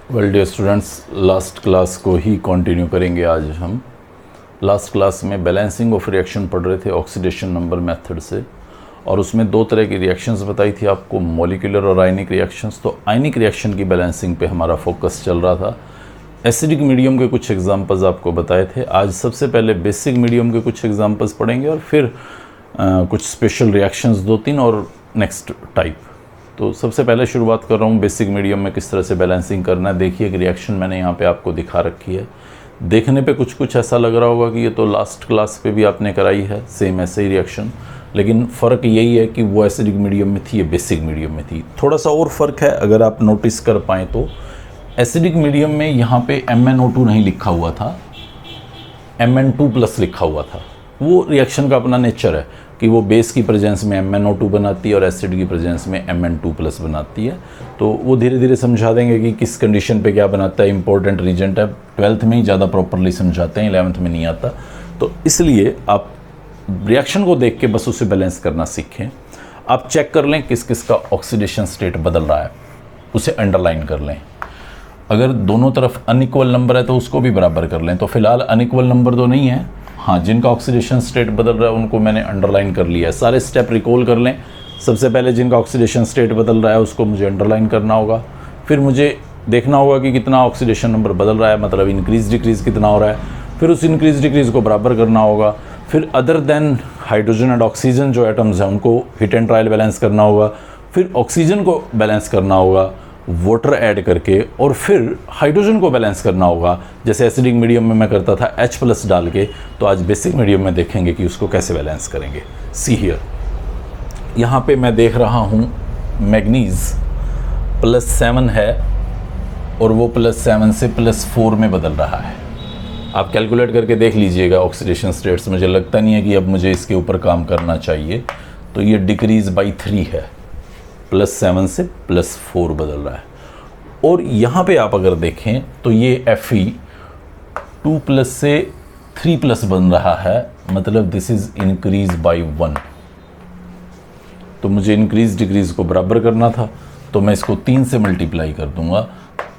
Well dear students, last class को ही continue करेंगे आज हम। लास्ट क्लास में बैलेंसिंग ऑफ रिएक्शन पढ़ रहे थे ऑक्सीडेशन नंबर मेथड से, और उसमें दो तरह की रिएक्शंस बताई थी आपको, मॉलिक्यूलर और आयनिक रिएक्शंस। तो आयनिक रिएक्शन की बैलेंसिंग पे हमारा फोकस चल रहा था। एसिडिक मीडियम के कुछ एग्जांपल्स आपको बताए थे। आज सबसे पहले बेसिक मीडियम के कुछ एग्जांपल्स पढ़ेंगे और फिर कुछ स्पेशल रिएक्शंस दो तीन और नेक्स्ट टाइप। तो सबसे पहले शुरुआत कर रहा हूँ बेसिक मीडियम में किस तरह से बैलेंसिंग करना है। देखिए एक रिएक्शन मैंने यहाँ पे आपको दिखा रखी है। देखने पे कुछ ऐसा लग रहा होगा कि ये तो लास्ट क्लास पे भी आपने कराई है, सेम ऐसे ही रिएक्शन, लेकिन फ़र्क यही है कि वो एसिडिक मीडियम में थी, ये बेसिक मीडियम में थी। थोड़ा सा और फ़र्क है अगर आप नोटिस कर पाएँ तो। एसिडिक मीडियम में यहाँ पे MnO2 नहीं लिखा हुआ था, Mn2+ लिखा हुआ था। वो रिएक्शन का अपना नेचर है कि वो बेस की प्रेजेंस में MnO2 बनाती है और एसिड की प्रेजेंस में Mn2+ बनाती है। तो वो धीरे धीरे समझा देंगे कि किस कंडीशन पे क्या बनाता है। इंपॉर्टेंट रीजन है, 12th में ही ज़्यादा प्रॉपरली समझाते हैं, 11th में नहीं आता। तो इसलिए आप रिएक्शन को देख के बस उसे बैलेंस करना सीखें। आप चेक कर लें किस किस का ऑक्सीडेशन स्टेट बदल रहा है, उसे अंडरलाइन कर लें। अगर दोनों तरफ अनइक्वल नंबर है तो उसको भी बराबर कर लें। तो फिलहाल अनइक्वल नंबर तो नहीं है, हाँ, जिनका ऑक्सीडेशन स्टेट बदल रहा है उनको मैंने अंडरलाइन कर लिया है। सारे स्टेप रिकॉल कर लें। सबसे पहले जिनका ऑक्सीडेशन स्टेट बदल रहा है उसको मुझे अंडरलाइन करना होगा। फिर मुझे देखना होगा कि कितना ऑक्सीडेशन नंबर बदल रहा है, मतलब इंक्रीज डिक्रीज कितना हो रहा है। फिर उस इंक्रीज डिक्रीज को बराबर करना होगा। फिर other than hydrogen and oxygen जो एटम्स हैं उनको हिट एंड ट्रायल बैलेंस करना होगा। फिर ऑक्सीजन को बैलेंस करना होगा वाटर ऐड करके, और फिर हाइड्रोजन को बैलेंस करना होगा जैसे एसिडिक मीडियम में मैं करता था H+ डाल के। तो आज बेसिक मीडियम में देखेंगे कि उसको कैसे बैलेंस करेंगे। सी हियर, यहाँ पे मैं देख रहा हूँ मैग्नीज +7 है और वो +7 से +4 में बदल रहा है। आप कैलकुलेट करके देख लीजिएगा ऑक्सीडेशन स्टेट्स। मुझे लगता नहीं है कि अब मुझे इसके ऊपर काम करना चाहिए। तो ये डिक्रीज बाई 3 है, +7 से +4 बदल रहा है। और यहाँ पे आप अगर देखें तो ये Fe 2+ से 3+ बन रहा है, मतलब दिस इज इंक्रीज बाई 1। तो मुझे इंक्रीज डिक्रीज को बराबर करना था, तो मैं इसको 3 से मल्टीप्लाई कर दूंगा।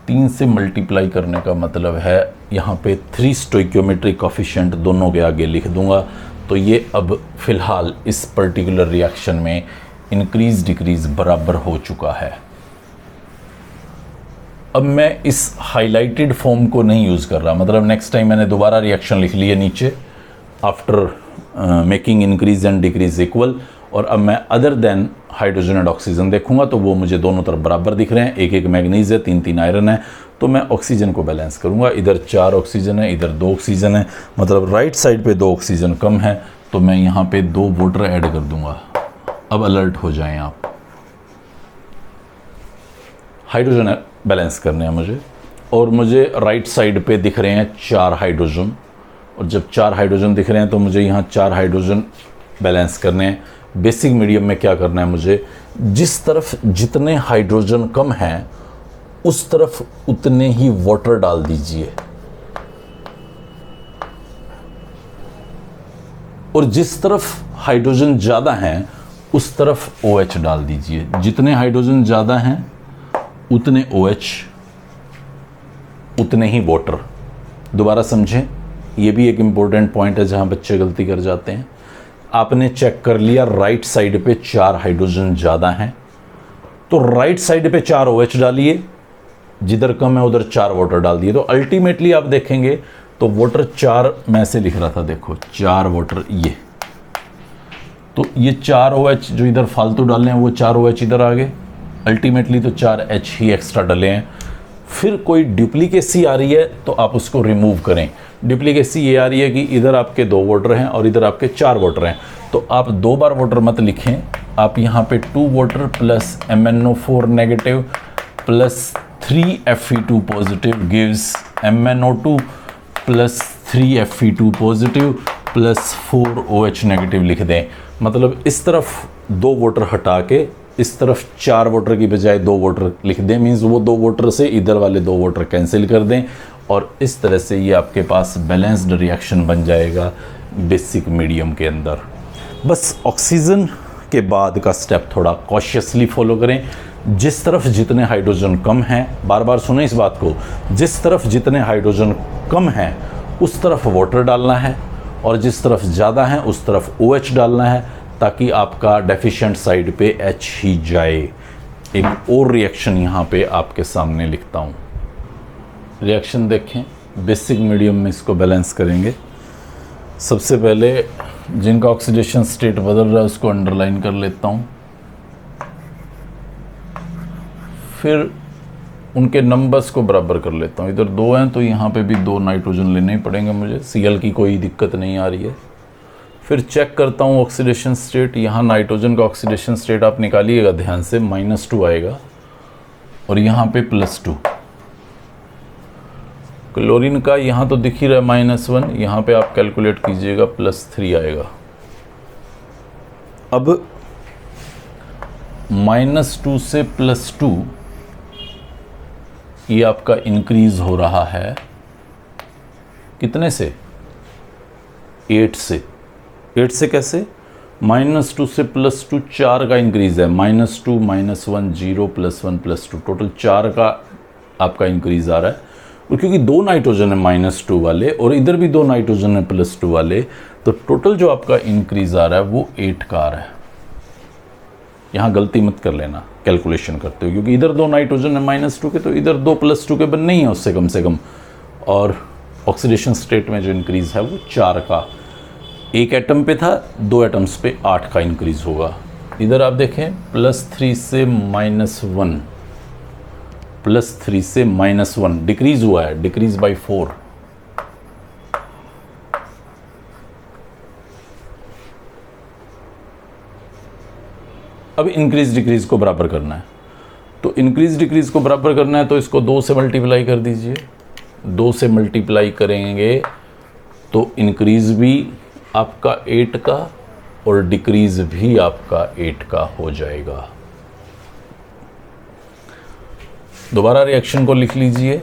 3 से मल्टीप्लाई करने का मतलब है यहाँ पे 3 स्टोइकियोमेट्रिक कोफिशिएंट दोनों के आगे लिख दूंगा। तो ये अब फिलहाल इस पर्टिकुलर रिएक्शन में इंक्रीज डिक्रीज बराबर हो चुका है। अब मैं इस हाईलाइटेड फॉर्म को नहीं यूज़ कर रहा, मतलब नेक्स्ट टाइम मैंने दोबारा रिएक्शन लिख ली है नीचे after making increase and decrease equal, और अब मैं other than hydrogen and oxygen देखूंगा तो वो मुझे दोनों तरफ बराबर दिख रहे हैं। एक एक मैग्नीज है, 3 आयरन है। तो मैं ऑक्सीजन को बैलेंस करूंगा। इधर 4 ऑक्सीजन है, इधर 2 ऑक्सीजन है, मतलब राइट साइड पे 2 ऑक्सीजन कम है। तो मैं यहाँ पे 2 वाटर ऐड कर दूंगा। अब अलर्ट हो जाएं आप, हाइड्रोजन बैलेंस करने हैं मुझे, और मुझे राइट साइड पे दिख रहे हैं 4 हाइड्रोजन। और जब 4 हाइड्रोजन दिख रहे हैं तो मुझे यहाँ 4 हाइड्रोजन बैलेंस करने हैं। बेसिक मीडियम में क्या करना है मुझे, जिस तरफ जितने हाइड्रोजन कम हैं उस तरफ उतने ही वाटर डाल दीजिए, और जिस तरफ हाइड्रोजन ज़्यादा हैं उस तरफ OH डाल दीजिए। जितने हाइड्रोजन ज़्यादा हैं उतने OH, उतने ही वाटर। दोबारा समझें, ये भी एक इम्पोर्टेंट पॉइंट है जहाँ बच्चे गलती कर जाते हैं। आपने चेक कर लिया राइट साइड पे 4 हाइड्रोजन ज़्यादा हैं, तो राइट साइड पे 4 OH डालिए, जिधर कम है उधर 4 वाटर डाल दिए। तो अल्टीमेटली आप देखेंगे तो वाटर 4 मैं से लिख रहा था, देखो 4 वाटर, ये तो ये 4 OH जो इधर फालतू डालने हैं वो 4 OH इधर आ गए। अल्टीमेटली तो 4 H ही एक्स्ट्रा डले हैं। फिर कोई डुप्लीकेसी आ रही है तो आप उसको रिमूव करें। डुप्लीकेसी ये आ रही है कि इधर आपके 2 वाटर हैं और इधर आपके 4 वाटर हैं, तो आप 2 बार वाटर मत लिखें। आप यहाँ पे 2 water plus MnO4 negative plus 3 Fe2 positive gives MnO2 plus 3 Fe2 positive plus 4 OH negative लिख दें। मतलब इस तरफ 2 वाटर हटा के इस तरफ 4 वाटर की बजाय 2 वाटर लिख दें, मीन्स वो 2 वाटर से इधर वाले 2 वाटर कैंसिल कर दें, और इस तरह से ये आपके पास बैलेंस्ड रिएक्शन बन जाएगा बेसिक मीडियम के अंदर। बस ऑक्सीजन के बाद का स्टेप थोड़ा कॉशियसली फॉलो करें। जिस तरफ जितने हाइड्रोजन कम हैं, बार बार सुने इस बात को, जिस तरफ जितने हाइड्रोजन कम हैं उस तरफ वाटर डालना है और जिस तरफ ज़्यादा हैं उस तरफ OH डालना है, ताकि आपका डेफिशिएंट साइड पे H ही जाए। एक और रिएक्शन यहाँ पे आपके सामने लिखता हूँ। रिएक्शन देखें, बेसिक मीडियम में इसको बैलेंस करेंगे। सबसे पहले जिनका ऑक्सीडेशन स्टेट बदल रहा है उसको अंडरलाइन कर लेता हूँ, फिर उनके नंबर्स को बराबर कर लेता हूँ। इधर 2 हैं तो यहाँ पे भी 2 नाइट्रोजन लेने ही पड़ेंगे मुझे, Cl की कोई दिक्कत नहीं आ रही है। फिर चेक करता हूँ ऑक्सीडेशन स्टेट। यहाँ नाइट्रोजन का ऑक्सीडेशन स्टेट आप निकालिएगा ध्यान से, -2 आएगा और यहाँ पे +2। क्लोरीन का यहाँ तो दिख ही रहा है -1, यहाँ पे आप कैलकुलेट कीजिएगा +3 आएगा। अब -2 से +2 ये आपका इंक्रीज हो रहा है कितने से? 8 से। 8 से कैसे? -2 से +2 4 का इंक्रीज है, -2 -1 0 +1 +2 टोटल 4 का आपका इंक्रीज आ रहा है। और क्योंकि 2 नाइट्रोजन है -2 वाले और इधर भी 2 नाइट्रोजन है +2 वाले, तो टोटल जो आपका इंक्रीज आ रहा है वो 8 का आ रहा है। यहाँ गलती मत कर लेना कैलकुलेशन करते हो, क्योंकि इधर 2 नाइट्रोजन है -2 के, तो इधर 2 +2 के बनने ही है उससे कम से कम। और ऑक्सीडेशन स्टेट में जो इंक्रीज है वो 4 का, 1 एटम पे था, 2 एटम्स पे 8 का इंक्रीज होगा। इधर आप देखें +3 से -1, +3 से -1 डिक्रीज हुआ है, डिक्रीज बाई 4। अब इंक्रीज डिक्रीज को बराबर करना है, तो इंक्रीज डिक्रीज को बराबर करना है तो इसको 2 से मल्टीप्लाई कर दीजिए। 2 से मल्टीप्लाई करेंगे तो इंक्रीज भी आपका 8 का और डिक्रीज भी आपका 8 का हो जाएगा। दोबारा रिएक्शन को लिख लीजिए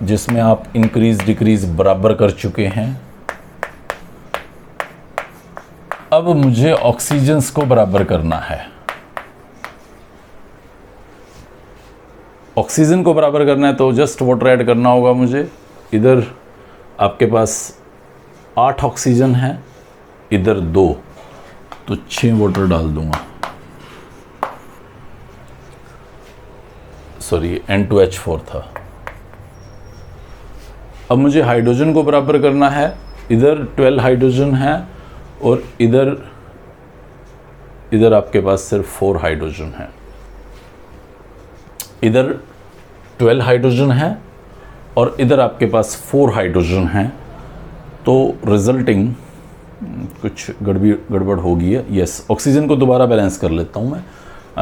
जिसमें आप इंक्रीज डिक्रीज बराबर कर चुके हैं। अब मुझे ऑक्सीजन्स को बराबर करना है। ऑक्सीजन को बराबर करना है तो जस्ट वाटर ऐड करना होगा मुझे। इधर आपके पास 8 ऑक्सीजन है, इधर 2, तो 6 वाटर डाल दूंगा। सॉरी, N2H4 था। अब मुझे हाइड्रोजन को बराबर करना है। इधर 12 हाइड्रोजन है और इधर आपके पास सिर्फ 4 हाइड्रोजन है। इधर 12 हाइड्रोजन है और इधर आपके पास 4 हाइड्रोजन हैं, तो रिजल्टिंग कुछ गड़बड़ हो गई है। यस, ऑक्सीजन को दोबारा बैलेंस कर लेता हूँ मैं,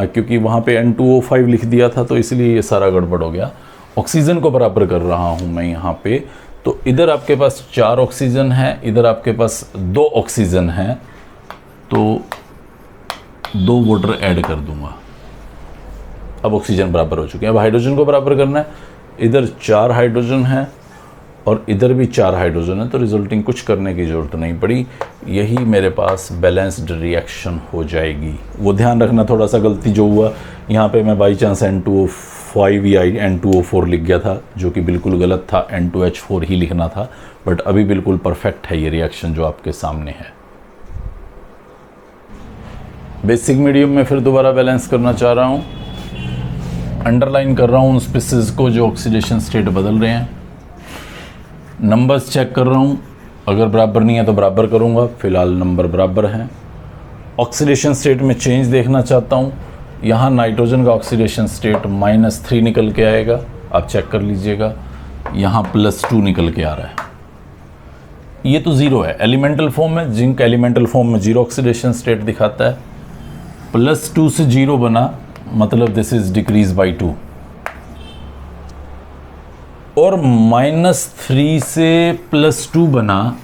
क्योंकि वहाँ पे N2O5 लिख दिया था तो इसलिए ये सारा गड़बड़ हो गया। ऑक्सीजन को बराबर कर रहा हूँ मैं यहाँ पे, तो इधर आपके पास 4 ऑक्सीजन है, इधर आपके पास 2 ऑक्सीजन है, तो 2 वाटर ऐड कर दूंगा। अब ऑक्सीजन बराबर हो चुके हैं। अब हाइड्रोजन को बराबर करना है। इधर 4 हाइड्रोजन है और इधर भी 4 हाइड्रोजन है, तो रिजल्टिंग कुछ करने की ज़रूरत नहीं पड़ी। यही मेरे पास बैलेंस्ड रिएक्शन हो जाएगी। वो ध्यान रखना, थोड़ा सा गलती जो हुआ यहाँ पे मैं बाई चांस N2O5 या N2O4 लिख गया था, जो कि बिल्कुल गलत था, N2H4 ही लिखना था। बट अभी बिल्कुल परफेक्ट है ये रिएक्शन जो आपके सामने है। बेसिक मीडियम में फिर दोबारा बैलेंस करना चाह रहा हूँ। अंडरलाइन कर रहा हूँ उन स्पीसीज को जो ऑक्सीडेशन स्टेट बदल रहे हैं। नंबर्स चेक कर रहा हूँ, अगर बराबर नहीं है तो बराबर करूँगा। फिलहाल नंबर बराबर हैं। ऑक्सीडेशन स्टेट में चेंज देखना चाहता हूँ। यहाँ नाइट्रोजन का ऑक्सीडेशन स्टेट -3 निकल के आएगा, आप चेक कर लीजिएगा। यहाँ +2 निकल के आ रहा है। ये तो 0 है एलिमेंटल फॉर्म में। जिंक एलिमेंटल फॉर्म में 0 ऑक्सीडेशन स्टेट दिखाता है। +2 से 0 बना, मतलब दिस इज डिक्रीज बाई 2। और -3 से +2 बना,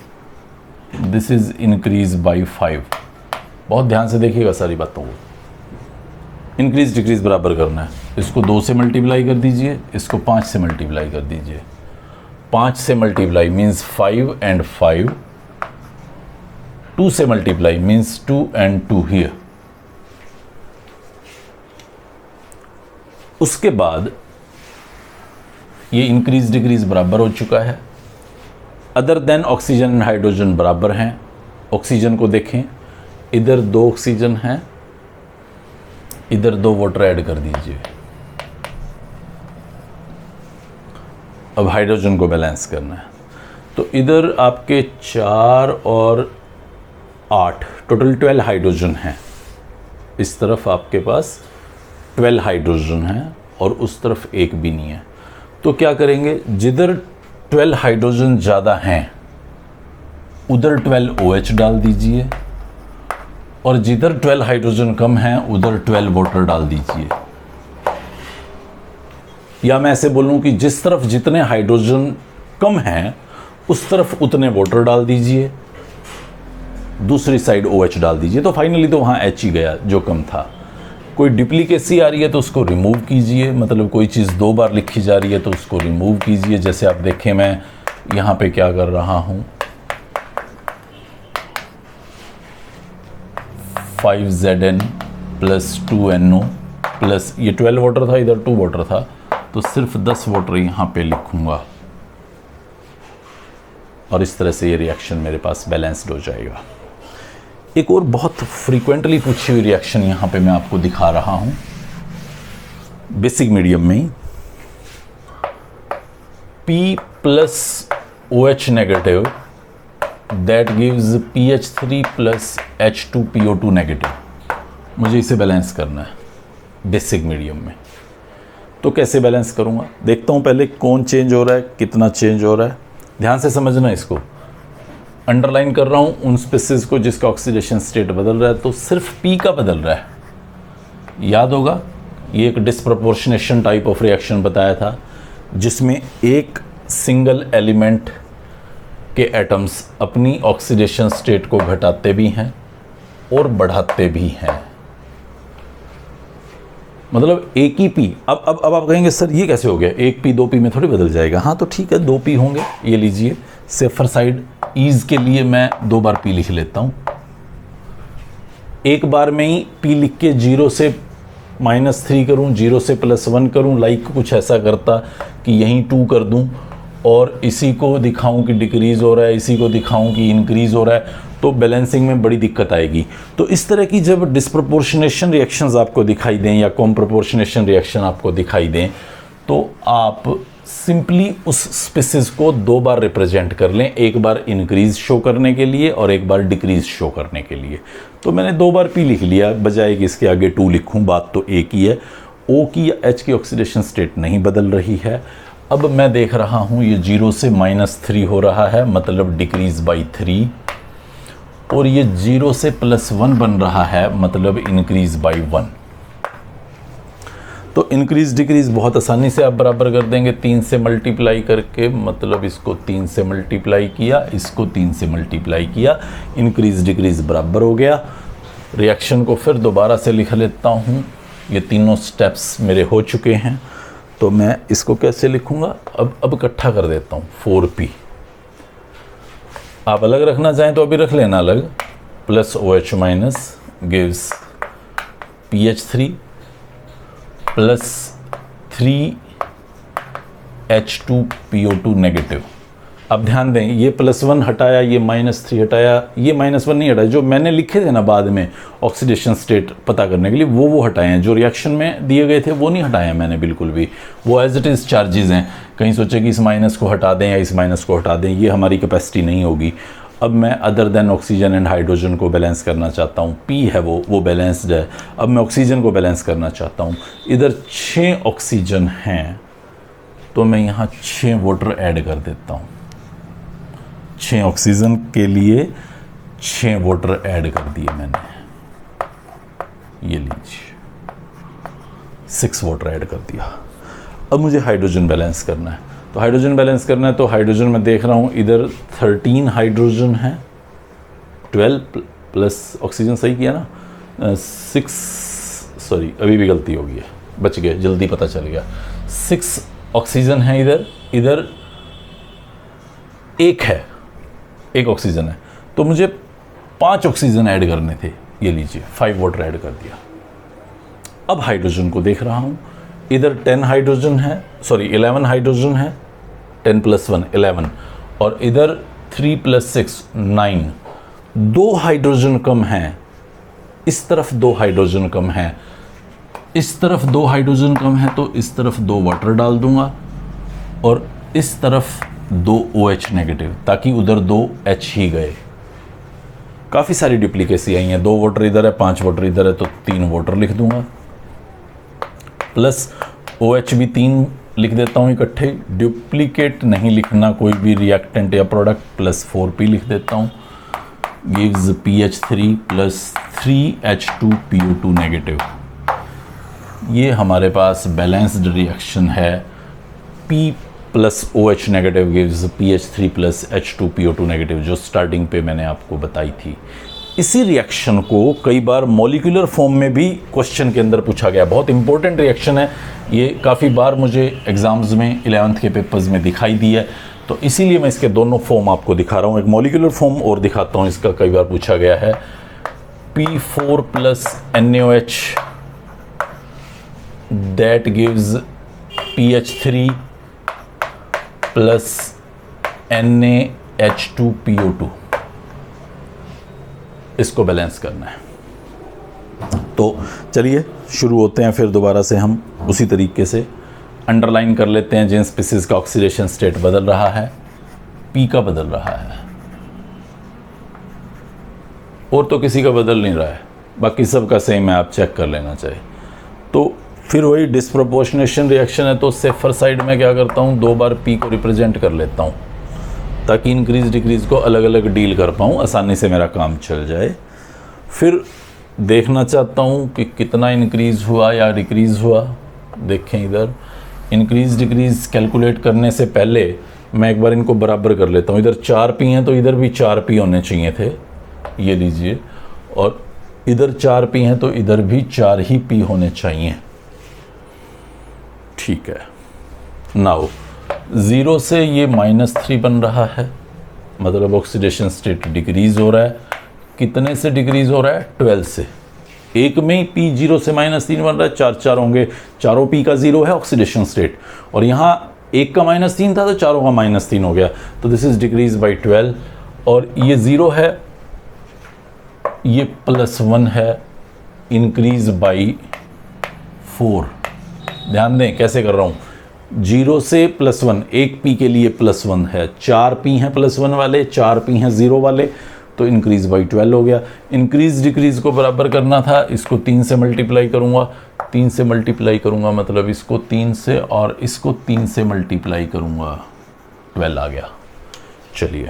दिस इज इंक्रीज बाई 5। बहुत ध्यान से देखिएगा सारी बातों को। इंक्रीज डिक्रीज बराबर करना है। इसको 2 से मल्टीप्लाई कर दीजिए, इसको 5 से मल्टीप्लाई कर दीजिए। 5 से मल्टीप्लाई मीन्स 5 and 5। 2 से मल्टीप्लाई मीन्स 2 and 2 हियर। उसके बाद ये इंक्रीज डिक्रीज बराबर हो चुका है। Other than oxygen and hydrogen बराबर हैं। ऑक्सीजन को देखें, इधर 2 ऑक्सीजन हैं, इधर 2 वाटर ऐड कर दीजिए। अब हाइड्रोजन को बैलेंस करना है, तो इधर आपके 4 और 8 टोटल 12 हाइड्रोजन हैं। इस तरफ आपके पास 12 हाइड्रोजन हैं और उस तरफ एक भी नहीं है। तो क्या करेंगे, जिधर 12 हाइड्रोजन ज़्यादा हैं उधर 12 OH डाल दीजिए, और जिधर 12 हाइड्रोजन कम हैं उधर 12 वाटर डाल दीजिए। या मैं ऐसे बोलूं कि जिस तरफ जितने हाइड्रोजन कम हैं उस तरफ उतने वाटर डाल दीजिए, दूसरी साइड OH डाल दीजिए। तो फाइनली तो वहाँ H ही गया जो कम था। कोई डुप्लीकेसी आ रही है तो उसको रिमूव कीजिए, मतलब कोई चीज़ 2 बार लिखी जा रही है तो उसको रिमूव कीजिए। जैसे आप देखें, मैं यहाँ पे क्या कर रहा हूँ, 5Zn प्लस 2NO प्लस ये 12 वाटर था, इधर 2 वाटर था, तो सिर्फ 10 वाटर यहाँ पे लिखूँगा और इस तरह से ये रिएक्शन मेरे पास बैलेंस्ड हो जाएगा। एक और बहुत फ्रीक्वेंटली पूछी हुई रिएक्शन यहाँ पे मैं आपको दिखा रहा हूँ, बेसिक मीडियम में ही। P plus OH negative that gives PH3 plus H2PO2 negative. मुझे इसे बैलेंस करना है बेसिक मीडियम में। तो कैसे बैलेंस करूँगा, देखता हूँ पहले कौन चेंज हो रहा है, कितना चेंज हो रहा है। ध्यान से समझना, इसको अंडरलाइन कर रहा हूँ उन स्पीसीज को जिसका ऑक्सीडेशन स्टेट बदल रहा है, तो सिर्फ P का बदल रहा है। याद होगा ये एक डिस्प्रपोर्शनेशन टाइप ऑफ रिएक्शन बताया था, जिसमें एक सिंगल एलिमेंट के एटम्स अपनी ऑक्सीडेशन स्टेट को घटाते भी हैं और बढ़ाते भी हैं। मतलब एक ही P। अब आप कहेंगे सर ये कैसे हो गया, एक P 2 P में थोड़ी बदल जाएगा। हाँ तो ठीक है, 2 P होंगे। ये लीजिए, सेफर साइड ईज के लिए मैं 2 बार P लिख लेता हूँ। एक बार में ही P लिख के 0 से -3 करूँ, 0 से +1 करूँ, लाइक कुछ ऐसा करता कि यहीं 2 कर दूँ और इसी को दिखाऊं कि डिक्रीज़ हो रहा है, इसी को दिखाऊं कि इंक्रीज़ हो रहा है, तो बैलेंसिंग में बड़ी दिक्कत आएगी। तो इस तरह की जब डिस्प्रपोर्शनेशन रिएक्शंस आपको दिखाई दें या कॉम्प्रपोर्शनेशन रिएक्शन आपको दिखाई दें, तो आप सिंपली उस स्पीसीज को 2 बार रिप्रेजेंट कर लें, एक बार इंक्रीज शो करने के लिए और एक बार डिक्रीज शो करने के लिए। तो मैंने 2 बार P लिख लिया, बजाय कि इसके आगे 2 लिखूं, बात तो एक ही है। O की या H की ऑक्सीडेशन स्टेट नहीं बदल रही है। अब मैं देख रहा हूँ ये 0 से -3 हो रहा है, मतलब डिक्रीज बाई 3, और ये 0 से +1 बन रहा है, मतलब इंक्रीज बाई 1। तो इंक्रीज डिक्रीज बहुत आसानी से आप बराबर कर देंगे 3 से मल्टीप्लाई करके, मतलब इसको 3 से मल्टीप्लाई किया, इसको 3 से मल्टीप्लाई किया, इंक्रीज डिक्रीज बराबर हो गया। रिएक्शन को फिर दोबारा से लिख लेता हूँ। ये तीनों स्टेप्स मेरे हो चुके हैं, तो मैं इसको कैसे लिखूँगा, अब इकट्ठा कर देता हूँ। 4P आप अलग रखना चाहें तो अभी रख लेना अलग, plus OH minus gives PH3 plus 3H2PO2 negative. अब ध्यान दें, ये +1 हटाया, ये -3 हटाया, ये -1 नहीं हटाया। जो मैंने लिखे थे ना बाद में ऑक्सीडेशन स्टेट पता करने के लिए, वो हटाए हैं। जो रिएक्शन में दिए गए थे वो नहीं हटाए हैं मैंने बिल्कुल भी, वो एज इट इज़ चार्जेस हैं। कहीं सोचे कि इस माइनस को हटा दें या इस माइनस को हटा दें, ये हमारी कैपेसिटी नहीं होगी। अब मैं other than oxygen and hydrogen को बैलेंस करना चाहता हूँ। P है वो बैलेंस्ड है। अब मैं ऑक्सीजन को बैलेंस करना चाहता हूँ। इधर 6 ऑक्सीजन हैं, तो मैं यहाँ 6 वाटर ऐड कर देता हूँ। 6 ऑक्सीजन के लिए 6 वाटर ऐड कर दिए मैंने, ये लीजिए 6 वाटर ऐड कर दिया। अब मुझे हाइड्रोजन बैलेंस करना है। तो हाइड्रोजन बैलेंस करना है, तो हाइड्रोजन मैं देख रहा हूँ इधर 13 हाइड्रोजन है, 12 प्लस ऑक्सीजन, सही किया ना, 6, सॉरी अभी भी गलती हो गई है, बच गए, जल्दी पता चल गया। 6 ऑक्सीजन है इधर 1 है, 1 ऑक्सीजन है, तो मुझे 5 ऑक्सीजन ऐड करने थे। ये लीजिए 5 वाटर ऐड कर दिया। अब हाइड्रोजन को देख रहा हूँ, इधर 10 हाइड्रोजन है, सॉरी 11 हाइड्रोजन है, 10 + 1 11, और इधर 3 + 6 9, 2 हाइड्रोजन कम हैं, इस तरफ 2 हाइड्रोजन कम है, इस तरफ 2 हाइड्रोजन कम है, तो इस तरफ 2 वाटर डाल दूंगा और इस तरफ 2 OH नेगेटिव, ताकि उधर 2 H ही गए। काफ़ी सारी डुप्लीकेसी आई हैं, 2 वाटर इधर है, 5 वाटर इधर है, तो 3 वाटर लिख दूंगा, प्लस OH भी 3 लिख देता हूँ इकट्ठे, डुप्लीकेट नहीं लिखना कोई भी रिएक्टेंट या प्रोडक्ट, प्लस 4P लिख देता हूँ, गिव्स PH3 + 3H2PO2 नेगेटिव। ये हमारे पास बैलेंस्ड रिएक्शन है, P + OH negative gives PH3 + H2PO2 negative, जो स्टार्टिंग पे मैंने आपको बताई थी। इसी रिएक्शन को कई बार मॉलिक्यूलर फॉर्म में भी क्वेश्चन के अंदर पूछा गया, बहुत इंपॉर्टेंट रिएक्शन है ये, काफ़ी बार मुझे एग्जाम्स में 11th के पेपर्स में दिखाई दी है, तो इसीलिए मैं इसके दोनों फॉर्म आपको दिखा रहा हूँ, एक मॉलिक्यूलर फॉर्म और दिखाता हूँ, इसका कई बार पूछा गया है। P4 + NaOH that gives PH3 + NaH2PO2, इसको बैलेंस करना है। तो चलिए शुरू होते हैं, फिर दोबारा से हम उसी तरीके से अंडरलाइन कर लेते हैं। जिन स्पीसीज का ऑक्सीडेशन स्टेट बदल रहा है, P का बदल रहा है, और तो किसी का बदल नहीं रहा है, बाकी सब का सेम है, आप चेक कर लेना चाहिए। तो फिर वही डिस्प्रोपोर्शनेशन रिएक्शन है, तो सेफर साइड में क्या करता हूँ, 2 बार P को रिप्रेजेंट कर लेता हूँ, ताकि इंक्रीज डिक्रीज को अलग अलग डील कर पाऊँ, आसानी से मेरा काम चल जाए। फिर देखना चाहता हूँ कि कितना इंक्रीज़ हुआ या डिक्रीज़ हुआ। देखें इधर इंक्रीज डिक्रीज कैलकुलेट करने से पहले मैं एक बार इनको बराबर कर लेता हूँ। इधर 4P हैं तो इधर भी 4P होने चाहिए थे, ये लीजिए, और इधर 4P हैं तो इधर भी 4 ही P होने चाहिए। ठीक है, नाउ 0 से ये -3 बन रहा है, मतलब ऑक्सीडेशन स्टेट डिक्रीज हो रहा है। कितने से डिक्रीज हो रहा है? 12 से। एक में ही P 0 से -3 बन रहा है, 4 4 होंगे, चारों P का 0 है ऑक्सीडेशन स्टेट, और यहाँ एक का -3 था तो चारों का -3 हो गया, तो दिस इज डिक्रीज बाई 12। और ये 0 है, ये +1 है, इंक्रीज बाई 4। ध्यान दें कैसे कर रहा हूँ, 0 से +1, एक P के लिए +1 है, 4 P हैं +1 वाले, 4 P हैं 0 वाले, तो इंक्रीज बाई 12 हो गया। इंक्रीज डिक्रीज को बराबर करना था, इसको 3 से मल्टीप्लाई करूँगा, 3 से मल्टीप्लाई करूँगा मतलब इसको 3 से और इसको 3 से मल्टीप्लाई करूँगा, 12 आ गया। चलिए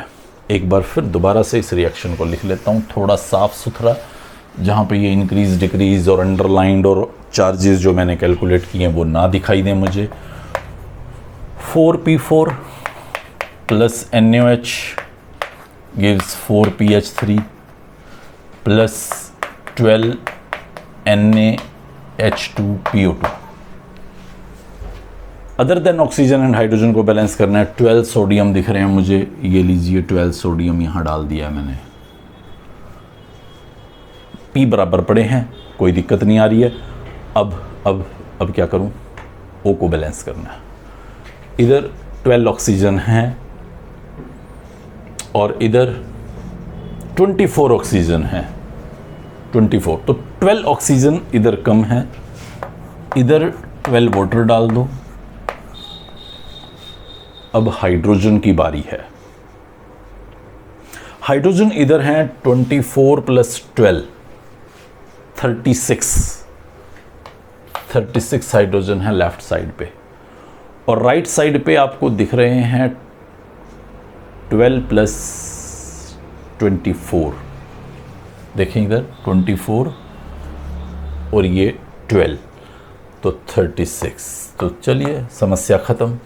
एक बार फिर दोबारा से इस रिएक्शन को लिख लेता हूँ थोड़ा साफ सुथरा, जहाँ पे ये इंक्रीज डिक्रीज और अंडरलाइंड और चार्जेस जो मैंने कैलकुलेट किए हैं वो ना दिखाई दें मुझे। 4P4 + NaOH gives 4PH3 + 12 NaH2PO2। Other than oxygen and hydrogen को बैलेंस करना है। 12 सोडियम दिख रहे हैं मुझे, ये लीजिए 12 सोडियम यहाँ डाल दिया है मैंने। P बराबर पड़े हैं, कोई दिक्कत नहीं आ रही है। अब क्या करूँ, O को बैलेंस करना है। इधर 12 ऑक्सीजन हैं और इधर 24 ऑक्सीजन है, 24, तो 12 ऑक्सीजन इधर कम है, इधर 12 वाटर डाल दो। अब हाइड्रोजन की बारी है। हाइड्रोजन इधर हैं 24 + 12 36 हाइड्रोजन है लेफ्ट साइड पे, और राइट साइड पे आपको दिख रहे हैं 12 + 24। देखें इधर 24 और ये 12, तो 36। तो चलिए समस्या ख़त्म,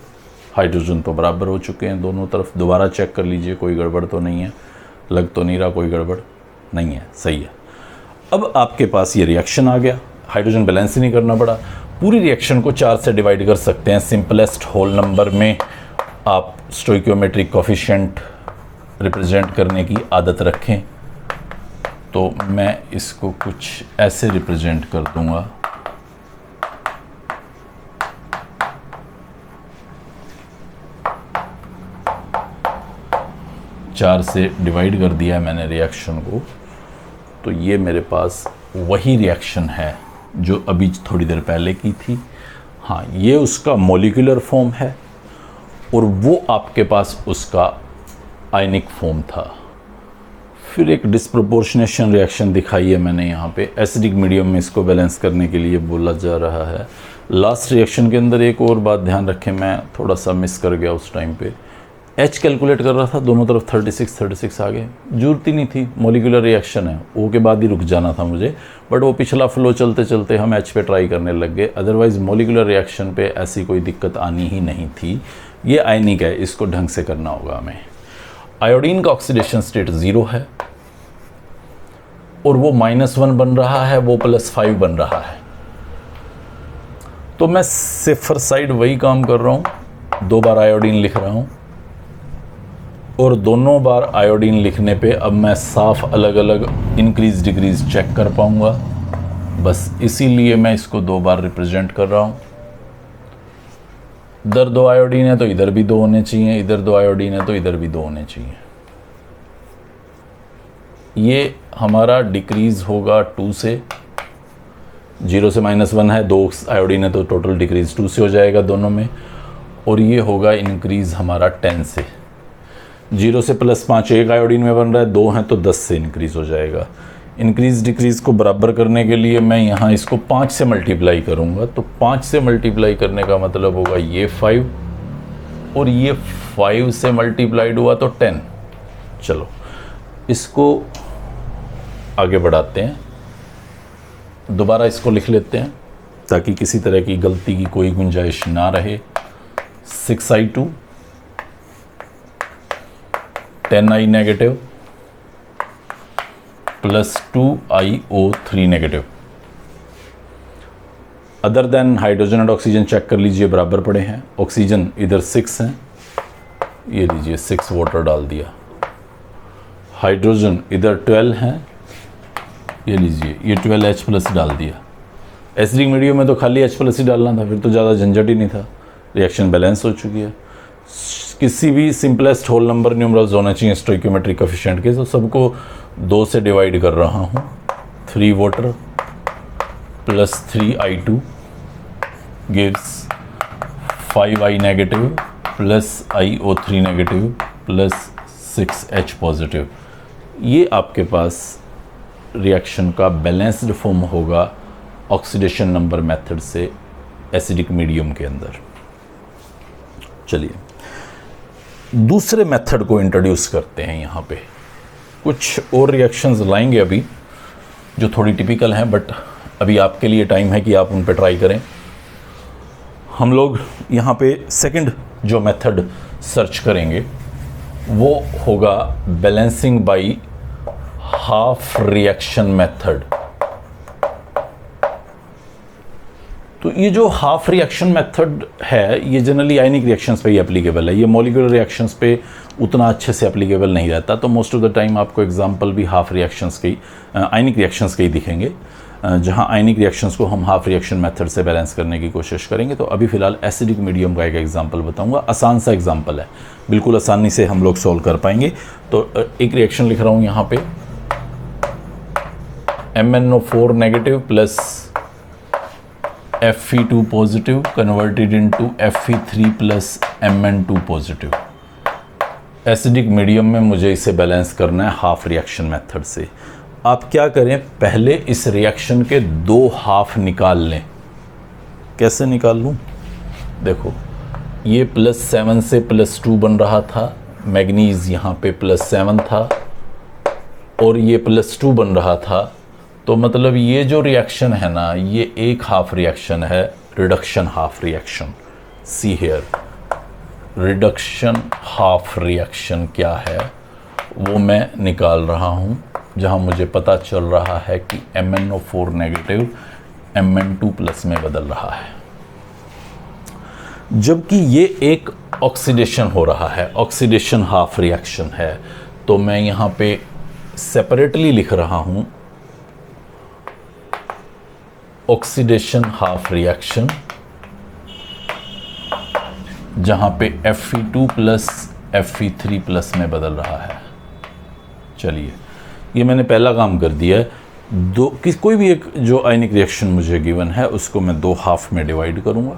हाइड्रोजन तो बराबर हो चुके हैं दोनों तरफ। दोबारा चेक कर लीजिए कोई गड़बड़ तो नहीं है, लग तो नहीं रहा कोई गड़बड़ नहीं है, सही है। अब आपके पास ये रिएक्शन आ गया, हाइड्रोजन बैलेंस ही नहीं करना पड़ा। पूरी रिएक्शन को 4 से डिवाइड कर सकते हैं। सिंपलेस्ट होल नंबर में आप स्टोइकियोमेट्रिक कोफिशिएंट रिप्रेजेंट करने की आदत रखें, तो मैं इसको कुछ ऐसे रिप्रेजेंट कर दूंगा। 4 से डिवाइड कर दिया है मैंने रिएक्शन को, तो ये मेरे पास वही रिएक्शन है जो अभी थोड़ी देर पहले की थी। हाँ, ये उसका मॉलिक्यूलर फॉर्म है और वो आपके पास उसका आयनिक फॉर्म था। फिर एक डिस्प्रोपोर्शनेशन रिएक्शन दिखाई है मैंने यहाँ पे, एसिडिक मीडियम में इसको बैलेंस करने के लिए बोला जा रहा है। लास्ट रिएक्शन के अंदर एक और बात ध्यान रखें, मैं थोड़ा सा मिस कर गया उस टाइम पे। H कैलकुलेट कर रहा था, दोनों तरफ 36 आ गए, जरूरत ही नहीं थी, मॉलिक्यूलर रिएक्शन है, O के बाद ही रुक जाना था मुझे, बट वो पिछला फ्लो चलते चलते हम H पे ट्राई करने लग गए। अदरवाइज़ मॉलिक्यूलर रिएक्शन पे ऐसी कोई दिक्कत आनी ही नहीं थी। ये आयनिक है, इसको ढंग से करना होगा हमें। आयोडीन का ऑक्सीडेशन स्टेट 0 है और वो -1 बन रहा है, वो +5 बन रहा है। तो मैं सेफर साइड वही काम कर रहा हूँ, 2 बार आयोडीन लिख रहा हूँ और दोनों बार आयोडीन लिखने पे अब मैं साफ अलग अलग इंक्रीज डिक्रीज चेक कर पाऊँगा। बस इसीलिए मैं इसको 2 बार रिप्रेजेंट कर रहा हूँ। इधर 2 आयोडीन है तो इधर भी 2 होने चाहिए, इधर 2 आयोडीन है तो इधर भी 2 होने चाहिए। ये हमारा डिक्रीज होगा 2 से, 0 से -1 है, 2 आयोडीन है तो टोटल डिक्रीज 2 से हो जाएगा दोनों में। और ये होगा इंक्रीज हमारा 10 से, 0 से +5 1 आयोडीन में बन रहा है, 2 हैं तो 10 से इंक्रीज हो जाएगा। इंक्रीज डिक्रीज को बराबर करने के लिए मैं यहाँ इसको 5 से मल्टीप्लाई करूँगा, तो 5 से मल्टीप्लाई करने का मतलब होगा ये 5 और ये 5 से मल्टीप्लाइड हुआ तो 10। चलो इसको आगे बढ़ाते हैं, दोबारा इसको लिख लेते हैं ताकि किसी तरह की गलती की कोई गुंजाइश ना रहे। 6I2 10I negative +2iO3 negative. Other than hydrogen और ऑक्सीजन चेक कर लीजिए, बराबर पड़े हैं। ऑक्सीजन इधर 6 हैं, ये लीजिए 6 वाटर डाल दिया। हाइड्रोजन इधर 12 हैं, ये लीजिए ये 12H+ डाल दिया। एसिडिक मीडियम में तो खाली H+ ही डालना था, फिर तो ज़्यादा झंझट ही नहीं था, रिएक्शन बैलेंस हो चुकी है। किसी भी सिंपलेस्ट होल नंबर न्यूमरल्स होना चाहिए स्टोइकियोमेट्रिक कोएफिशिएंट के, तो सबको 2 से डिवाइड कर रहा हूँ। 3 water +3I2 gives 5I negative +iO3 negative +6H positive. ये आपके पास रिएक्शन का बैलेंस्ड फॉर्म होगा ऑक्सीडेशन नंबर मेथड से एसिडिक मीडियम के अंदर। चलिए दूसरे मेथड को इंट्रोड्यूस करते हैं। यहाँ पे कुछ और रिएक्शंस लाएंगे अभी जो थोड़ी टिपिकल हैं, बट अभी आपके लिए टाइम है कि आप उन पे ट्राई करें। हम लोग यहाँ पे सेकंड जो मेथड सर्च करेंगे वो होगा balancing by half reaction method. तो ये जो हाफ रिएक्शन मेथड है ये जनरली आयनिक रिएक्शंस पे ही एप्लीकेबल है, ये मॉलिक्यूलर रिएक्शंस पे उतना अच्छे से एप्लीकेबल नहीं रहता। तो मोस्ट ऑफ द टाइम आपको एग्जांपल भी हाफ रिएक्शंस के आयनिक रिएक्शंस के ही दिखेंगे, जहां आयनिक रिएक्शंस को हम हाफ रिएक्शन मेथड से बैलेंस करने की कोशिश करेंगे। तो अभी फिलहाल एसिडिक मीडियम का एक एग्जांपल बताऊंगा, आसान सा एग्जांपल है, बिल्कुल आसानी से हम लोग सॉल्व कर पाएंगे। तो एक रिएक्शन लिख रहा हूँ यहाँ पे, MnO4 negative plus Fe2 positive converted into Fe3 plus Mn2 positive. Acidic medium में मुझे इसे बैलेंस करना है हाफ रिएक्शन मेथड से। आप क्या करें, पहले इस रिएक्शन के 2 हाफ निकाल लें। कैसे निकाल लूँ, देखो ये +7 से +2 बन रहा था, मैग्नीज यहाँ पे +7 था और ये +2 बन रहा था। तो मतलब ये जो रिएक्शन है ना, ये एक हाफ रिएक्शन है, reduction half reaction. See here, reduction half reaction क्या है वो मैं निकाल रहा हूँ, जहाँ मुझे पता चल रहा है कि MnO4 नेगेटिव Mn2 प्लस में बदल रहा है, जबकि ये एक ऑक्सीडेशन हो रहा है, ऑक्सीडेशन हाफ रिएक्शन है। तो मैं यहाँ पे सेपरेटली लिख रहा हूँ ऑक्सीडेशन हाफ रिएक्शन, जहाँ पे Fe2 प्लस Fe3 प्लस में बदल रहा है। चलिए, ये मैंने पहला काम कर दिया है। कोई भी एक जो आयनिक रिएक्शन मुझे गिवन है उसको मैं 2 हाफ में डिवाइड करूँगा,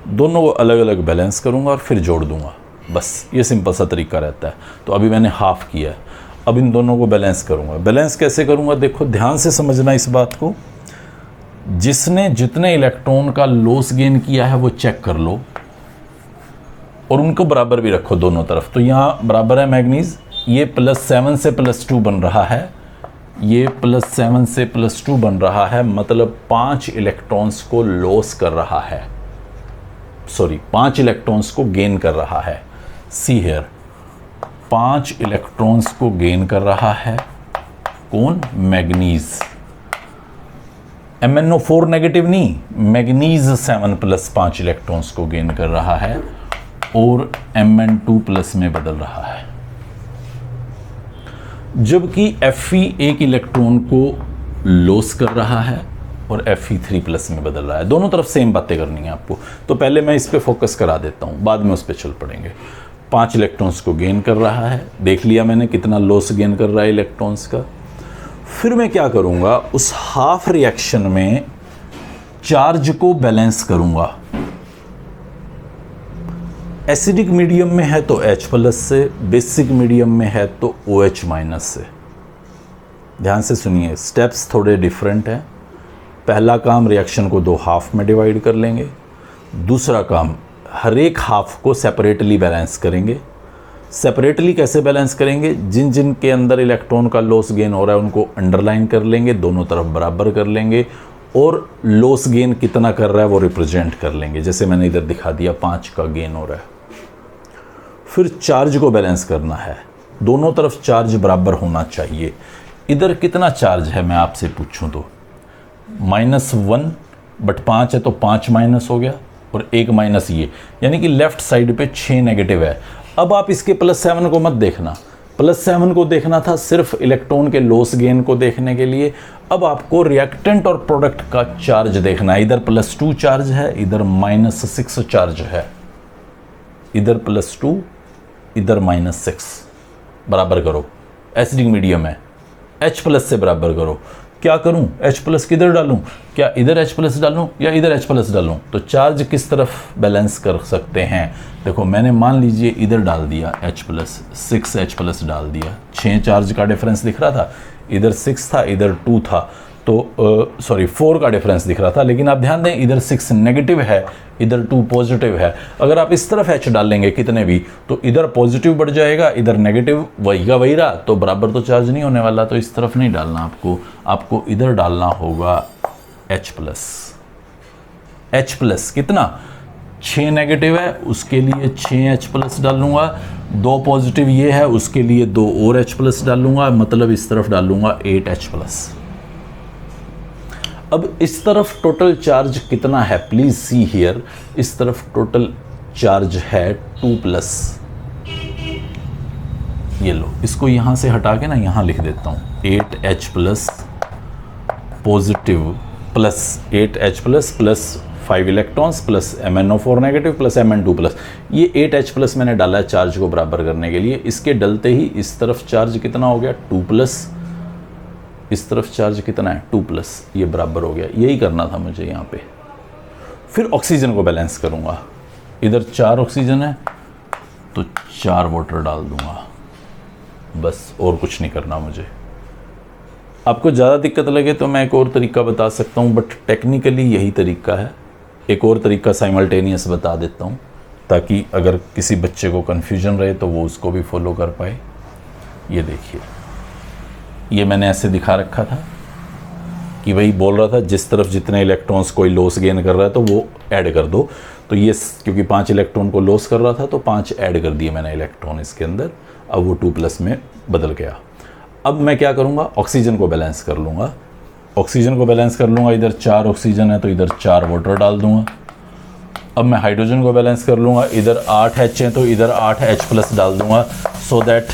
दोनों को अलग अलग बैलेंस करूँगा और फिर जोड़ दूँगा। बस ये सिंपल सा तरीका रहता है। तो अभी मैंने हाफ किया है, अब इन दोनों को बैलेंस करूँगा। बैलेंस कैसे करूँगा, देखो ध्यान से समझना इस बात को। जिसने जितने इलेक्ट्रॉन का लॉस गेन किया है वो चेक कर लो और उनको बराबर भी रखो दोनों तरफ। तो यहाँ बराबर है मैग्नीज, ये +7 से +2 बन रहा है, ये +7 से +2 बन रहा है, मतलब 5 इलेक्ट्रॉन्स को लॉस कर रहा है, सॉरी 5 इलेक्ट्रॉन्स को गेन कर रहा है। सी हियर, 5 इलेक्ट्रॉन्स को गेन कर रहा है कौन, मैग्नीज। MnO4 नेगेटिव नहीं, मैग्नीज 7 + 5 इलेक्ट्रॉन्स को गेन कर रहा है और Mn2+ में बदल रहा है, जबकि Fe 1 इलेक्ट्रॉन को लॉस कर रहा है और Fe3+ में बदल रहा है। दोनों तरफ सेम बातें करनी है आपको। तो पहले मैं इस पे फोकस करा देता हूँ, बाद में उस पे चल पड़ेंगे। 5 इलेक्ट्रॉन्स को गेन कर रहा है, देख लिया मैंने कितना लॉस गेन कर रहा है इलेक्ट्रॉन्स का। फिर मैं क्या करूँगा, उस हाफ रिएक्शन में चार्ज को बैलेंस करूँगा। एसिडिक मीडियम में है तो H+ से, बेसिक मीडियम में है तो OH- से। ध्यान से सुनिए, स्टेप्स थोड़े डिफरेंट हैं। पहला काम रिएक्शन को 2 हाफ में डिवाइड कर लेंगे, दूसरा काम हर एक हाफ को सेपरेटली बैलेंस करेंगे। सेपरेटली कैसे बैलेंस करेंगे, जिन जिन के अंदर इलेक्ट्रॉन का लॉस गेन हो रहा है उनको अंडरलाइन कर लेंगे, दोनों तरफ बराबर कर लेंगे और लॉस गेन कितना कर रहा है वो रिप्रेजेंट कर लेंगे। जैसे मैंने इधर दिखा दिया 5 का गेन हो रहा है। फिर चार्ज को बैलेंस करना है, दोनों तरफ चार्ज बराबर होना चाहिए। इधर कितना चार्ज है मैं आपसे पूछूं तो -1, बट 5 है तो 5 माइनस हो गया और 1 माइनस ये, यानी कि लेफ्ट साइड पे 6 नेगेटिव है। अब आप इसके +7 को मत देखना, +7 को देखना था सिर्फ इलेक्ट्रॉन के लॉस गेन को देखने के लिए। अब आपको रिएक्टेंट और प्रोडक्ट का चार्ज देखना है। इधर +2 चार्ज है, इधर -6 चार्ज है, इधर +2 इधर -6, बराबर करो। एसिडिक मीडियम है, H+ से बराबर करो। क्या करूं, H+ किधर डालूं, क्या इधर H+ डालूं या इधर H+ डालूं। तो चार्ज किस तरफ बैलेंस कर सकते हैं, देखो मैंने मान लीजिए इधर डाल दिया H+, 6 H+ डाल दिया, 6 चार्ज का डिफरेंस दिख रहा था, इधर 6 था इधर 2 था, तो सॉरी 4 का डिफरेंस दिख रहा था। लेकिन आप ध्यान दें इधर 6 नेगेटिव है, इधर 2 पॉजिटिव है। अगर आप इस तरफ H डालेंगे कितने भी, तो इधर पॉजिटिव बढ़ जाएगा, इधर नेगेटिव वही का वही रहा, तो बराबर तो चार्ज नहीं होने वाला। तो इस तरफ नहीं डालना आपको इधर डालना होगा H+। H+ कितना, 6 नेगेटिव है उसके लिए 6 H+ डालूंगा, 2 पॉजिटिव ये है उसके लिए 2 और H+ डालूंगा, मतलब इस तरफ डालूंगा 8 H+। अब इस तरफ टोटल चार्ज कितना है, प्लीज सी हियर, इस तरफ टोटल चार्ज है 2+। ये लो, इसको यहां से हटा के ना यहां लिख देता हूं, 8H+ positive plus 8H+ plus 5 electrons plus MnO4 negative plus Mn2+। ये 8H+ मैंने डाला है चार्ज को बराबर करने के लिए। इसके डलते ही इस तरफ चार्ज कितना हो गया, 2+, इस तरफ चार्ज कितना है 2+, ये बराबर हो गया। यही करना था मुझे यहाँ पे। फिर ऑक्सीजन को बैलेंस करूँगा, इधर 4 ऑक्सीजन है तो 4 वाटर डाल दूँगा, बस और कुछ नहीं करना मुझे। आपको ज़्यादा दिक्कत लगे तो मैं एक और तरीका बता सकता हूँ, बट टेक्निकली यही तरीका है। एक और तरीका साइमल्टेनियस बता देता हूँ ताकि अगर किसी बच्चे को कन्फ्यूजन रहे तो वो उसको भी फॉलो कर पाए। ये देखिए, ये मैंने ऐसे दिखा रखा था कि वही बोल रहा था जिस तरफ जितने इलेक्ट्रॉन्स कोई लॉस गेन कर रहा है तो वो ऐड कर दो। तो ये क्योंकि 5 इलेक्ट्रॉन को लॉस कर रहा था तो 5 ऐड कर दिए मैंने इलेक्ट्रॉन इसके अंदर, अब वो 2+ में बदल गया। अब मैं क्या करूँगा, ऑक्सीजन को बैलेंस कर लूँगा। ऑक्सीजन को बैलेंस कर लूँगा, इधर 4 ऑक्सीजन है तो इधर 4 वाटर डाल दूँगा। अब मैं हाइड्रोजन को बैलेंस कर लूँगा, इधर 8 H है तो इधर 8 H+ डाल दूँगा, सो दैट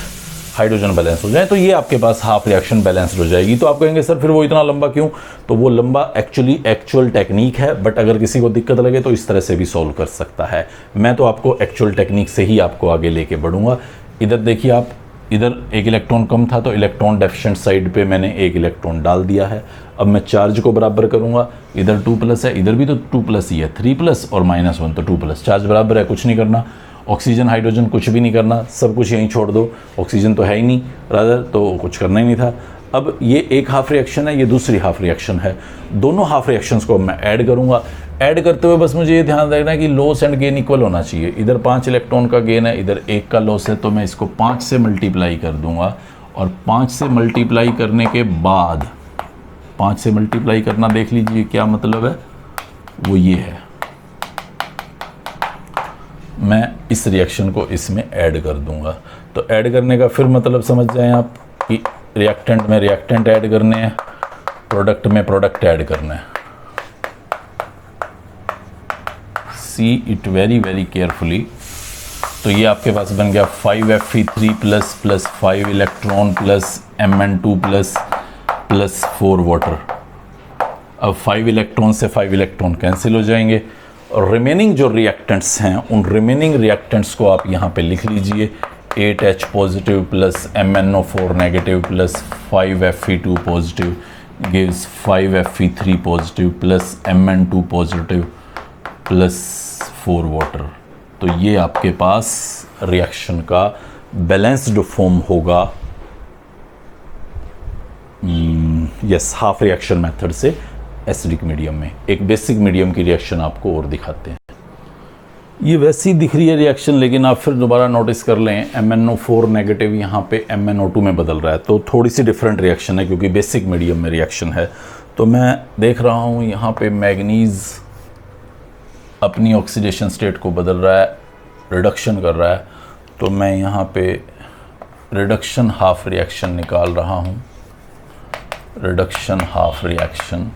हाइड्रोजन बैलेंस हो जाए। तो ये आपके पास हाफ रिएक्शन बैलेंस्ड हो जाएगी। तो आप कहेंगे सर फिर वो इतना लंबा क्यों, तो वो लंबा एक्चुअल टेक्निक है, बट अगर किसी को दिक्कत लगे तो इस तरह से भी सॉल्व कर सकता है। मैं तो आपको एक्चुअल टेक्निक से ही आपको आगे लेके बढ़ूंगा। इधर देखिए आप इधर एक इलेक्ट्रॉन कम था तो इलेक्ट्रॉन डेफिशिएंट साइड पे मैंने एक इलेक्ट्रॉन डाल दिया है। अब मैं चार्ज को बराबर करूंगा, इधर 2+ है, इधर भी तो 2+ ही है, 3+ और -1 तो 2+, चार्ज बराबर है, कुछ नहीं करना। ऑक्सीजन हाइड्रोजन कुछ भी नहीं करना, सब कुछ यहीं छोड़ दो, ऑक्सीजन तो है ही नहीं रादर, तो कुछ करना ही नहीं था। अब ये एक हाफ रिएक्शन है, ये दूसरी हाफ रिएक्शन है, दोनों हाफ रिएक्शंस को मैं ऐड करूंगा। ऐड करते हुए बस मुझे ये ध्यान रखना है कि लॉस एंड गेन इक्वल होना चाहिए। इधर 5 इलेक्ट्रॉन का गेन है, इधर 1 का लॉस है, तो मैं इसको 5 से मल्टीप्लाई कर दूंगा और 5 से मल्टीप्लाई करने के बाद 5 से मल्टीप्लाई करना देख लीजिए क्या मतलब है, वो ये है, मैं इस रिएक्शन को इसमें ऐड कर दूंगा। तो ऐड करने का फिर मतलब समझ जाएं आप कि रिएक्टेंट में रिएक्टेंट ऐड करने हैं, प्रोडक्ट में प्रोडक्ट ऐड करना है। See it very very carefully. तो ये आपके पास बन गया 5Fe3 plus 5 electron plus Mn2 plus 4 water. अब 5 इलेक्ट्रॉन से 5 इलेक्ट्रॉन कैंसिल हो जाएंगे और रिमेनिंग जो रिएक्टेंट्स हैं उन रिमेनिंग रिएक्टेंट्स को आप यहाँ पे लिख लीजिए। 8H positive plus MnO4 negative plus 5Fe2 positive gives 5Fe3 positive plus Mn2 positive plus 4 water. तो ये आपके पास रिएक्शन का बैलेंस्ड फॉर्म होगा, यस, हाफ रिएक्शन मेथड से एसिडिक मीडियम में। एक बेसिक मीडियम की रिएक्शन आपको और दिखाते हैं। ये वैसी दिख रही है रिएक्शन, लेकिन आप फिर दोबारा नोटिस कर लें MnO4 नेगेटिव यहाँ पे MnO2 में बदल रहा है, तो थोड़ी सी डिफरेंट रिएक्शन है क्योंकि बेसिक मीडियम में रिएक्शन है। तो मैं देख रहा हूँ यहाँ पे मैग्नीज अपनी ऑक्सीडेशन स्टेट को बदल रहा है, रिडक्शन कर रहा है, तो मैं यहाँ पे रिडक्शन हाफ रिएक्शन निकाल रहा हूँ, रिडक्शन हाफ रिएक्शन।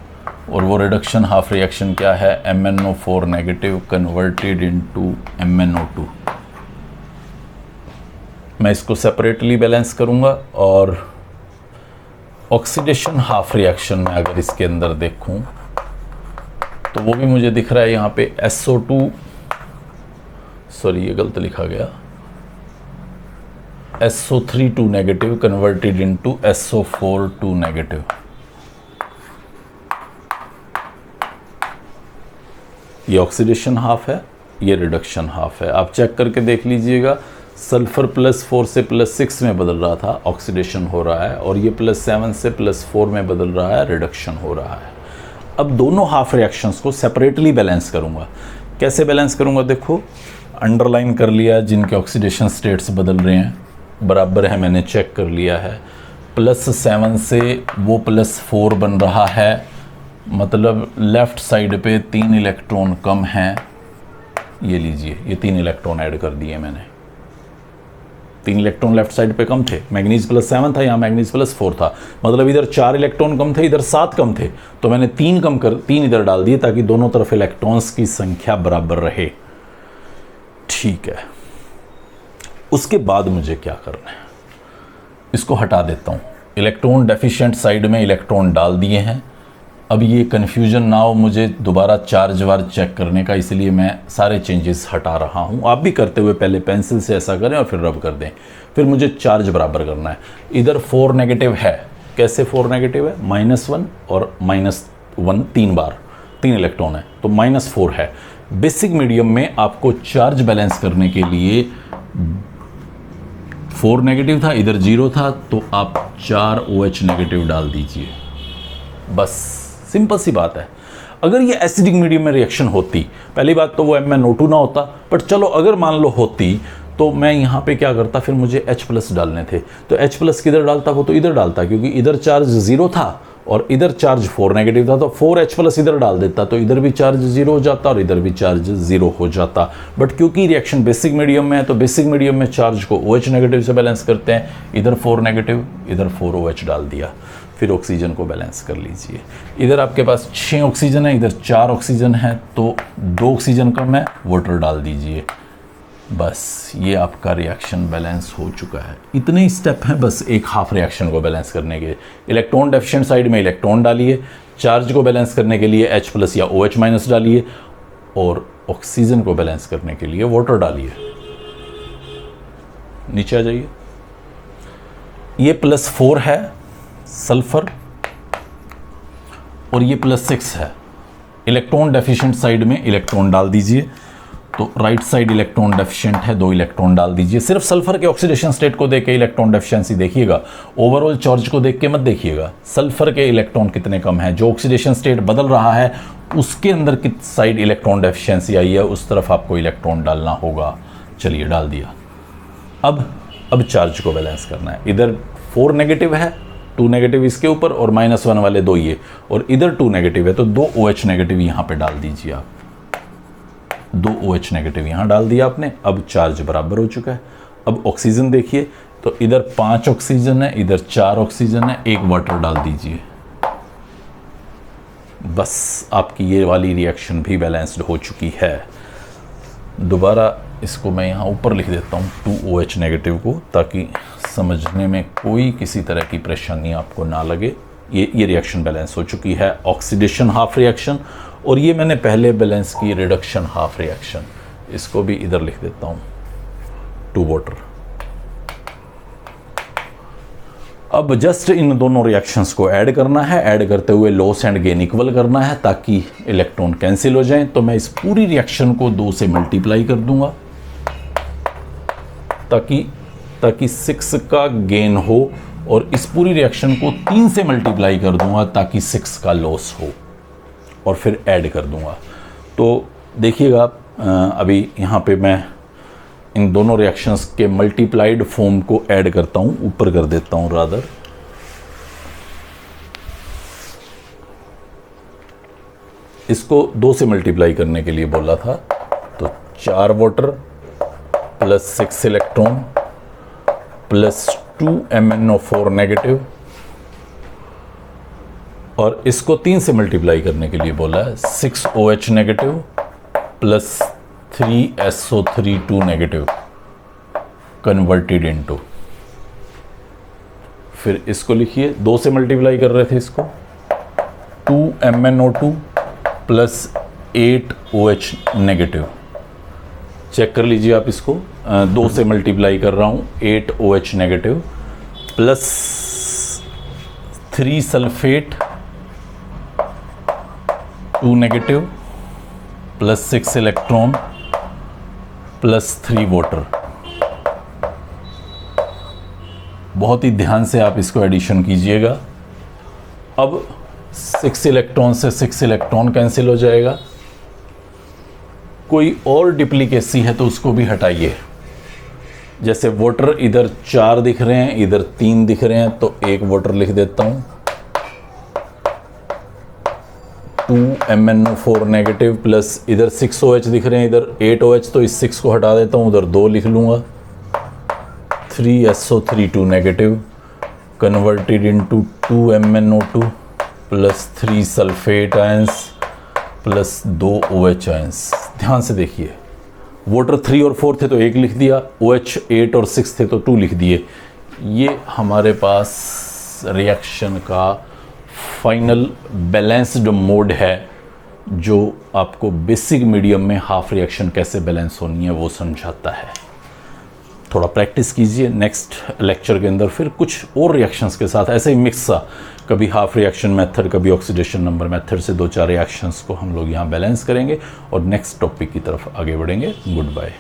और वो रिडक्शन हाफ रिएक्शन क्या है, MnO4 negative converted into MnO2। मैं इसको सेपरेटली बैलेंस करूँगा और ऑक्सीडेशन हाफ रिएक्शन में अगर इसके अंदर देखूँ तो वो भी मुझे दिख रहा है यहाँ पे SO2, सॉरी ये गलत लिखा गया, SO3 2 negative converted into SO4 2 negative. ये ऑक्सीडेशन हाफ है, ये रिडक्शन हाफ है। आप चेक करके देख लीजिएगा, सल्फर +4 से +6 में बदल रहा था, ऑक्सीडेशन हो रहा है, और ये +7 से +4 में बदल रहा है, रिडक्शन हो रहा है। अब दोनों हाफ रिएक्शंस को सेपरेटली बैलेंस करूंगा। कैसे बैलेंस करूंगा, देखो अंडरलाइन कर लिया, जिनके ऑक्सीडेशन स्टेट्स बदल रहे हैं बराबर है, मैंने चेक कर लिया है। +7 से वो +4 बन रहा है, मतलब लेफ़्ट साइड पे 3 इलेक्ट्रॉन कम हैं। ये लीजिए, ये 3 इलेक्ट्रॉन ऐड कर दिए मैंने। 3 इलेक्ट्रॉन लेफ्ट साइड पे कम थे, मैग्नीज +7 था, यहाँ मैग्नीज +4 था, मतलब इधर 4 इलेक्ट्रॉन कम थे, इधर 7 कम थे, तो मैंने 3 इधर डाल दिए ताकि दोनों तरफ इलेक्ट्रॉन्स की संख्या बराबर रहे। ठीक है, उसके बाद मुझे क्या करना है, इसको हटा देता हूँ। इलेक्ट्रॉन डेफिशिएंट साइड में इलेक्ट्रॉन डाल दिए हैं। अब ये कन्फ्यूजन ना हो मुझे दोबारा चार्ज वार्ज चेक करने का, इसलिए मैं सारे चेंजेस हटा रहा हूँ। आप भी करते हुए पहले पेंसिल से ऐसा करें और फिर रब कर दें। फिर मुझे चार्ज बराबर करना है। इधर 4 नेगेटिव है, कैसे 4 नेगेटिव है, -1 और -1 3 बार, 3 इलेक्ट्रॉन है तो -4 है। बेसिक मीडियम में आपको चार्ज बैलेंस करने के लिए 4 नेगेटिव था, इधर 0 था, तो आप 4 OH नेगेटिव डाल दीजिए, बस सिंपल सी बात है। अगर ये एसिडिक मीडियम में रिएक्शन होती, पहली बात तो वो MnO2 ना होता, बट चलो अगर मान लो होती तो मैं यहाँ पे क्या करता, फिर मुझे H+ डालने थे, तो H+ किधर डालता, वो तो इधर डालता, क्योंकि इधर चार्ज 0 था और इधर चार्ज 4 नेगेटिव था, तो 4H+ इधर डाल देता, तो इधर भी चार्ज 0 हो जाता और इधर भी चार्ज 0 हो जाता। बट क्योंकि रिएक्शन बेसिक मीडियम में है, तो बेसिक मीडियम में चार्ज को OH नेगेटिव से बैलेंस करते हैं। इधर 4 नेगेटिव, इधर 4 OH डाल दिया, फिर ऑक्सीजन को बैलेंस कर लीजिए। इधर आपके पास 6 ऑक्सीजन है, इधर 4 ऑक्सीजन है, तो 2 ऑक्सीजन कम है, वाटर डाल दीजिए, बस ये आपका रिएक्शन बैलेंस हो चुका है। इतने ही स्टेप हैं बस एक हाफ रिएक्शन को बैलेंस करने के। इलेक्ट्रॉन डेफिशिएंट साइड में इलेक्ट्रॉन डालिए, चार्ज को बैलेंस करने के लिए H+ या OH- डालिए, और ऑक्सीजन को बैलेंस करने के लिए वाटर डालिए। नीचे आ जाइए। ये +4 है सल्फर और ये +6 है। इलेक्ट्रॉन डेफिशिएंट साइड में इलेक्ट्रॉन डाल दीजिए, तो राइट साइड इलेक्ट्रॉन डेफिशिएंट है, 2 इलेक्ट्रॉन डाल दीजिए। सिर्फ सल्फर के ऑक्सीडेशन स्टेट को देख के इलेक्ट्रॉन डेफिशिएंसी देखिएगा, ओवरऑल चार्ज को देख के मत देखिएगा। सल्फर के इलेक्ट्रॉन कितने कम है, जो ऑक्सीडेशन स्टेट बदल रहा है उसके अंदर किस साइड इलेक्ट्रॉन डेफिशिएंसी आई है, उस तरफ आपको इलेक्ट्रॉन डालना होगा। चलिए डाल दिया। अब चार्ज को बैलेंस करना है। इधर 4 नेगेटिव है, 2 नेगेटिव इसके ऊपर और -1 वाले 2 ये, और इधर 2 नेगेटिव है तो 2 OH नेगेटिव यहाँ पे डाल दीजिए आप। 2 OH नेगेटिव यहाँ डाल दिया आपने। अब चार्ज बराबर हो चुका है। अब ऑक्सीजन देखिए, तो इधर 5 ऑक्सीजन है, इधर 4 ऑक्सीजन है, 1 वाटर डाल दीजिए। बस आपकी ये वाली रिएक्शन भी बैलेंस्ड हो चुकी है। दोबारा इसको मैं यहाँ ऊपर लिख देता हूँ 2 OH नेगेटिव को, ताकि समझने में कोई किसी तरह की परेशानी आपको ना लगे। ये रिएक्शन बैलेंस हो चुकी है, ऑक्सीडेशन हाफ रिएक्शन, और ये मैंने पहले बैलेंस की रिडक्शन हाफ रिएक्शन। इसको भी इधर लिख देता हूँ 2 वाटर। अब जस्ट इन दोनों रिएक्शंस को ऐड करना है, ऐड करते हुए लॉस एंड गेन इक्वल करना है ताकि इलेक्ट्रॉन कैंसिल हो जाएं। तो मैं इस पूरी रिएक्शन को 2 से मल्टीप्लाई कर दूंगा ताकि 6 का गेन हो, और इस पूरी रिएक्शन को 3 से मल्टीप्लाई कर दूंगा ताकि 6 का लॉस हो, और फिर ऐड कर दूंगा। तो देखिएगा अभी यहाँ पे मैं इन दोनों रिएक्शंस के मल्टीप्लाइड फॉर्म को ऐड करता हूँ, ऊपर कर देता हूँ रादर। इसको 2 से मल्टीप्लाई करने के लिए बोला था, तो 4 water plus 6 electron plus 2 MnO4 negative, और इसको 3 से मल्टीप्लाई करने के लिए बोला है, 6 OH negative plus 3 SO3 2 negative converted into. फिर इसको लिखिए, 2 से मल्टीप्लाई कर रहे थे इसको, 2 MnO2 plus 8 OH negative. Check कर लीजिए आप इसको, 2 से मल्टीप्लाई कर रहा हूँ, 8 OH negative plus 3 sulphate 2 negative plus 6 electron plus 3 water. बहुत ही ध्यान से आप इसको एडिशन कीजिएगा। अब 6 इलेक्ट्रॉन से 6 इलेक्ट्रॉन कैंसिल हो जाएगा। कोई और डिप्लीकेसी है तो उसको भी हटाइए। जैसे वाटर इधर 4 दिख रहे हैं, इधर 3 दिख रहे हैं, तो 1 वाटर लिख देता हूं। 2 MnO4 नेगेटिव प्लस इधर 6 OH दिख रहे हैं, इधर 8 OH, तो इस 6 को हटा देता हूं, उधर 2 लिख लूंगा। 3 SO3 2 negative converted into 2 MnO2 plus 3 sulphate ions plus 2 OH ions. ध्यान से देखिए, वाटर 3 और 4 थे तो 1 लिख दिया, OH 8 और 6 थे तो 2 लिख दिए। ये हमारे पास रिएक्शन का फाइनल बैलेंस्ड मोड है, जो आपको बेसिक मीडियम में हाफ रिएक्शन कैसे बैलेंस होनी है वो समझाता है। थोड़ा प्रैक्टिस कीजिए, नेक्स्ट लेक्चर के अंदर फिर कुछ और रिएक्शंस के साथ ऐसे ही मिक्स सा, कभी हाफ रिएक्शन मेथड, कभी ऑक्सीडेशन नंबर मेथड से 2-4 रिएक्शंस को हम लोग यहाँ बैलेंस करेंगे और नेक्स्ट टॉपिक की तरफ आगे बढ़ेंगे। Good bye.